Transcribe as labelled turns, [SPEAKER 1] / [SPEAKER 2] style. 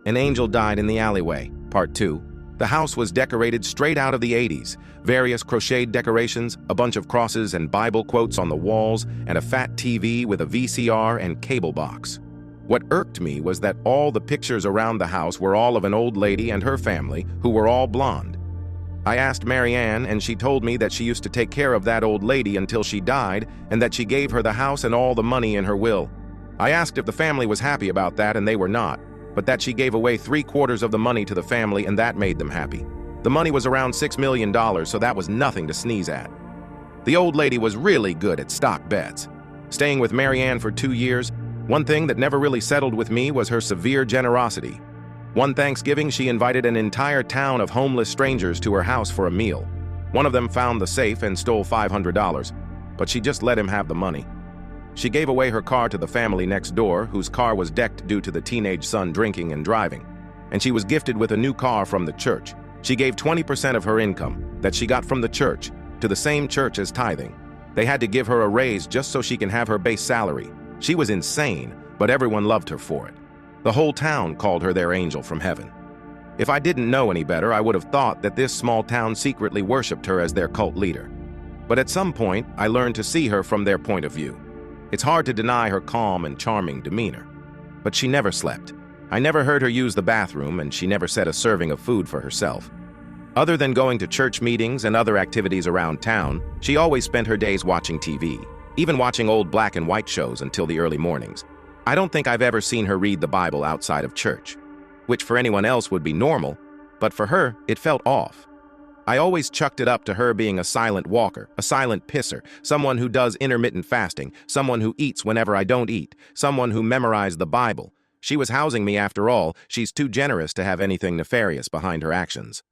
[SPEAKER 1] An Angel Died in the Alleyway, Part 2. The house was decorated straight out of the 80s. Various crocheted decorations, a bunch of crosses and Bible quotes on the walls, and a fat TV with a VCR and cable box. What irked me was that all the pictures around the house were all of an old lady and her family, who were all blonde. I asked Marianne, and she told me that she used to take care of that old lady until she died, and that she gave her the house and all the money in her will. I asked if the family was happy about that, and they were not, but that she gave away 3/4 of the money to the family, and that made them happy. The money was around $6 million, so that was nothing to sneeze at. The old lady was really good at stock bets. Staying with Marianne for 2 years, one thing that never really settled with me was her severe generosity. One Thanksgiving, she invited an entire town of homeless strangers to her house for a meal. One of them found the safe and stole $500, but she just let him have the money. She gave away her car to the family next door, whose car was decked due to the teenage son drinking and driving. And she was gifted with a new car from the church. She gave 20% of her income that she got from the church to the same church as tithing. They had to give her a raise just so she can have her base salary. She was insane, but everyone loved her for it. The whole town called her their angel from heaven. If I didn't know any better, I would have thought that this small town secretly worshipped her as their cult leader. But at some point, I learned to see her from their point of view. It's hard to deny her calm and charming demeanor. But she never slept. I never heard her use the bathroom, and she never set a serving of food for herself. Other than going to church meetings and other activities around town, she always spent her days watching TV, even watching old black and white shows until the early mornings. I don't think I've ever seen her read the Bible outside of church, which for anyone else would be normal, but for her, it felt off. I always chucked it up to her being a silent walker, a silent pisser, someone who does intermittent fasting, someone who eats whenever I don't eat, someone who memorized the Bible. She was housing me after all. She's too generous to have anything nefarious behind her actions.